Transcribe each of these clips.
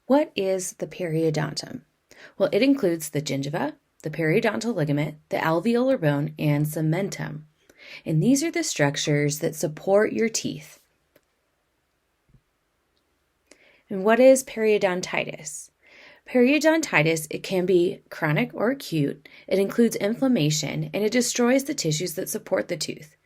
What is the periodontum? Well, it includes the gingiva, the periodontal ligament, the alveolar bone, and cementum. And these are the structures that support your teeth. And what is periodontitis? Periodontitis, it can be chronic or acute. It includes inflammation and it destroys the tissues that support the tooth.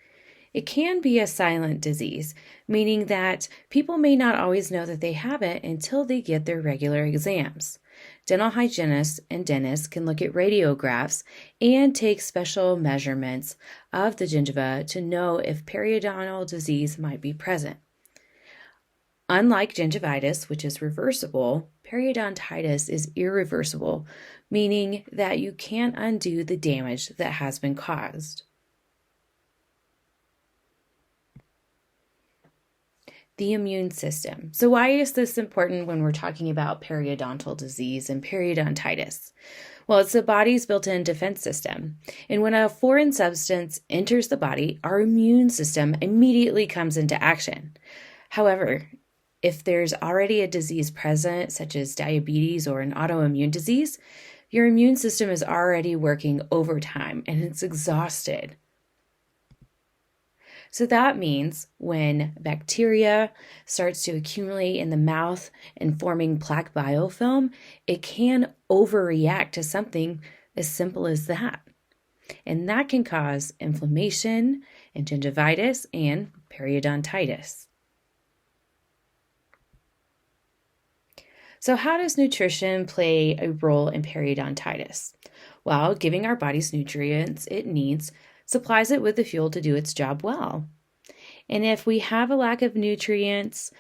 It can be a silent disease, meaning that people may not always know that they have it until they get their regular exams. Dental hygienists and dentists can look at radiographs and take special measurements of the gingiva to know if periodontal disease might be present. Unlike gingivitis, which is reversible, periodontitis is irreversible, meaning that you can't undo the damage that has been caused. The immune system. So why is this important when we're talking about periodontal disease and periodontitis? Well, it's the body's built-in defense system. And when a foreign substance enters the body, our immune system immediately comes into action. However, if there's already a disease present, such as diabetes or an autoimmune disease, your immune system is already working overtime and it's exhausted. So that means when bacteria starts to accumulate in the mouth and forming plaque biofilm, it can overreact to something as simple as that. And that can cause inflammation and gingivitis and periodontitis. So how does nutrition play a role in periodontitis? Well, giving our bodies nutrients it needs supplies it with the fuel to do its job well. And if we have a lack of nutrients,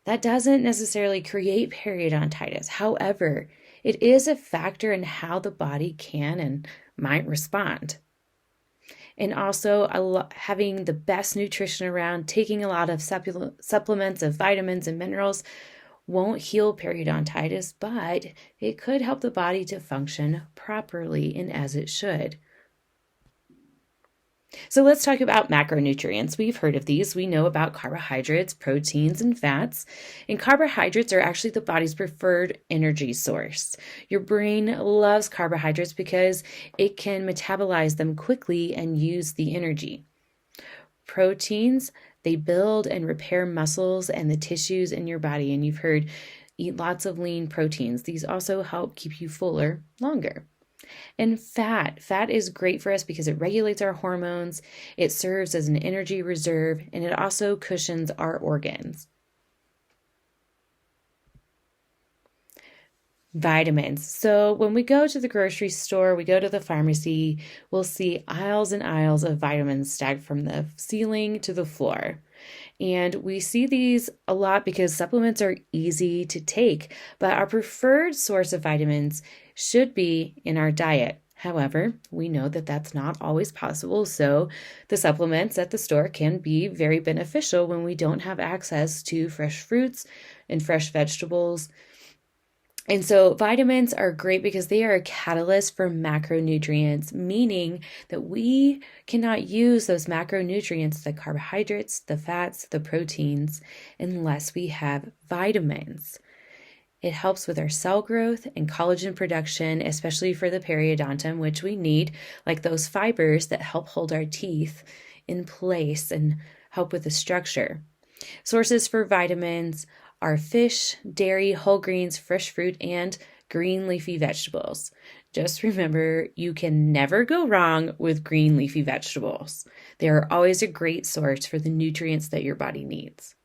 that doesn't necessarily create periodontitis. However, it is a factor in how the body can and might respond. And also having the best nutrition around, taking a lot of supplements of vitamins and minerals won't heal periodontitis, but it could help the body to function properly and as it should. So let's talk about macronutrients. We've heard of these. We know about carbohydrates, proteins, and fats. And carbohydrates are actually the body's preferred energy source. Your brain loves carbohydrates because it can metabolize them quickly and use the energy. Proteins, they build and repair muscles and the tissues in your body. And you've heard, eat lots of lean proteins. These also help keep you fuller longer. And fat is great for us because it regulates our hormones, it serves as an energy reserve, and it also cushions our organs. Vitamins. So when we go to the grocery store, we go to the pharmacy, we'll see aisles and aisles of vitamins stacked from the ceiling to the floor. And we see these a lot because supplements are easy to take, but our preferred source of vitamins should be in our diet. However, we know that that's not always possible, so the supplements at the store can be very beneficial when we don't have access to fresh fruits and fresh vegetables. And so vitamins are great because they are a catalyst for macronutrients, meaning that we cannot use those macronutrients, the carbohydrates, the fats, the proteins, unless we have vitamins. It helps with our cell growth and collagen production, especially for the periodontum, which we need, like those fibers that help hold our teeth in place and help with the structure. Sources for vitamins are fish, dairy, whole grains, fresh fruit, and green leafy vegetables. Just remember, you can never go wrong with green leafy vegetables. They are always a great source for the nutrients that your body needs.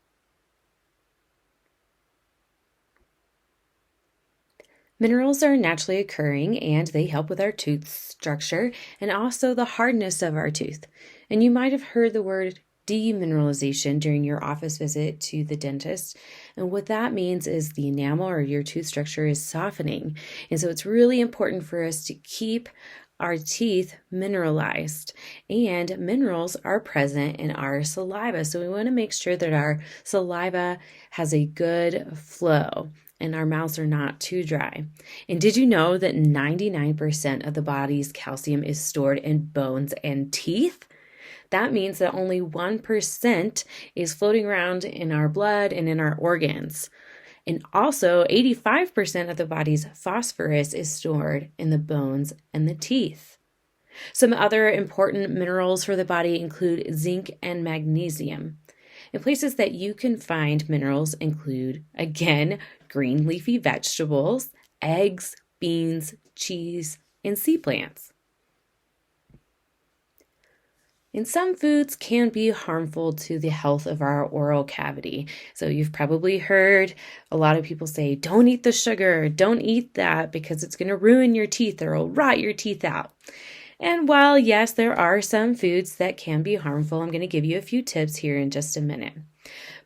Minerals are naturally occurring and they help with our tooth structure and also the hardness of our tooth. And you might have heard the word demineralization during your office visit to the dentist. And what that means is the enamel or your tooth structure is softening. And so it's really important for us to keep our teeth mineralized. And minerals are present in our saliva. So we want to make sure that our saliva has a good flow and our mouths are not too dry. And did you know that 99% of the body's calcium is stored in bones and teeth? That means that only 1% is floating around in our blood and in our organs. And also, 85% of the body's phosphorus is stored in the bones and the teeth. Some other important minerals for the body include zinc and magnesium. And places that you can find minerals include, again, green leafy vegetables, eggs, beans, cheese, and sea plants. And some foods can be harmful to the health of our oral cavity. So you've probably heard a lot of people say, don't eat the sugar, don't eat that because it's going to ruin your teeth or it'll rot your teeth out. And while, yes, there are some foods that can be harmful, I'm going to give you a few tips here in just a minute.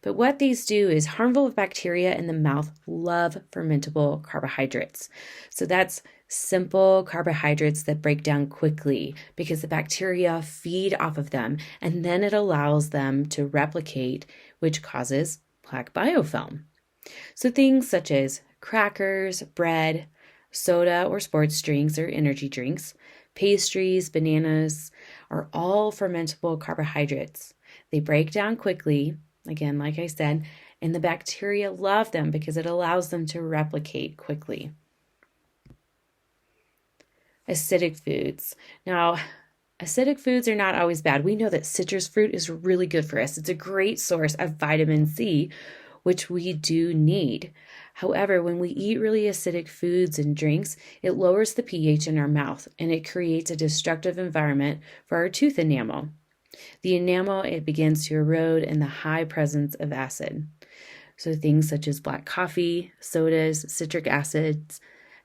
But what these do is harmful bacteria in the mouth love fermentable carbohydrates. So that's simple carbohydrates that break down quickly because the bacteria feed off of them, and then it allows them to replicate, which causes plaque biofilm. So things such as crackers, bread, soda or sports drinks or energy drinks, pastries, bananas are all fermentable carbohydrates. They break down quickly, again, like I said, and the bacteria love them because it allows them to replicate quickly. Acidic foods. Now, acidic foods are not always bad. We know that citrus fruit is really good for us. It's a great source of vitamin C, which we do need. However, when we eat really acidic foods and drinks, it lowers the pH in our mouth and it creates a destructive environment for our tooth enamel. The enamel, it begins to erode in the high presence of acid. So things such as black coffee, sodas, citric acids,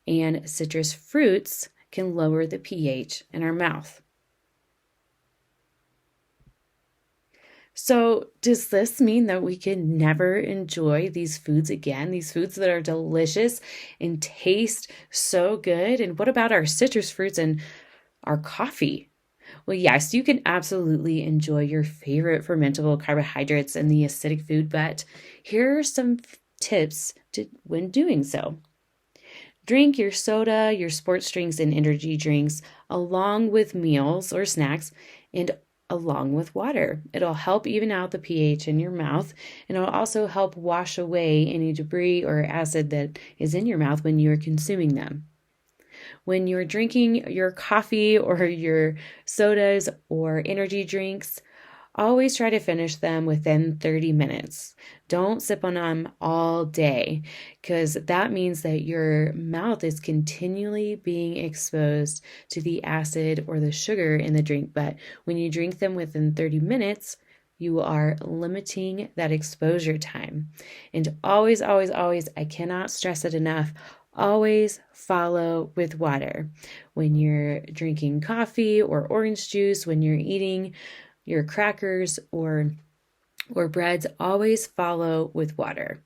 and citrus fruits can lower the pH in our mouth. So does this mean that we can never enjoy these foods again? These foods that are delicious and taste so good? And what about our citrus fruits and our coffee? Well, yes, you can absolutely enjoy your favorite fermentable carbohydrates and the acidic food, but here are some tips when doing so. Drink your soda, your sports drinks, and energy drinks along with meals or snacks and along with water. It'll help even out the pH in your mouth, and it'll also help wash away any debris or acid that is in your mouth when you're consuming them. When you're drinking your coffee or your sodas or energy drinks, always try to finish them within 30 minutes. Don't sip on them all day because that means that your mouth is continually being exposed to the acid or the sugar in the drink. But when you drink them within 30 minutes, you are limiting that exposure time. And always, always, always, I cannot stress it enough, always follow with water. When you're drinking coffee or orange juice, when you're eating your crackers or breads, always follow with water.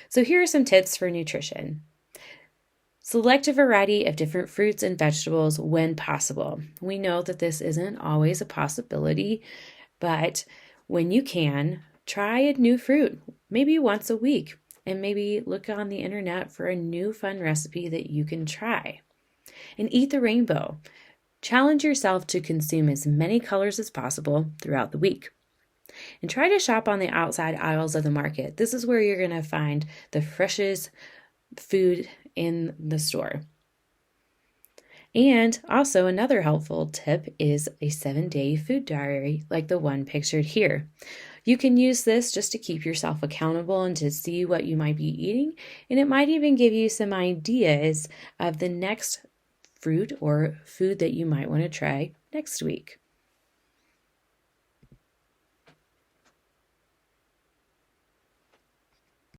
So here are some tips for nutrition. Select a variety of different fruits and vegetables when possible. We know that this isn't always a possibility, but when you can, try a new fruit, maybe once a week, and maybe look on the internet for a new fun recipe that you can try. And eat the rainbow. Challenge yourself to consume as many colors as possible throughout the week. And try to shop on the outside aisles of the market. This is where you're going to find the freshest food in the store. And also another helpful tip is a 7-day food diary like the one pictured here. You can use this just to keep yourself accountable and to see what you might be eating. And it might even give you some ideas of the next fruit or food that you might want to try next week.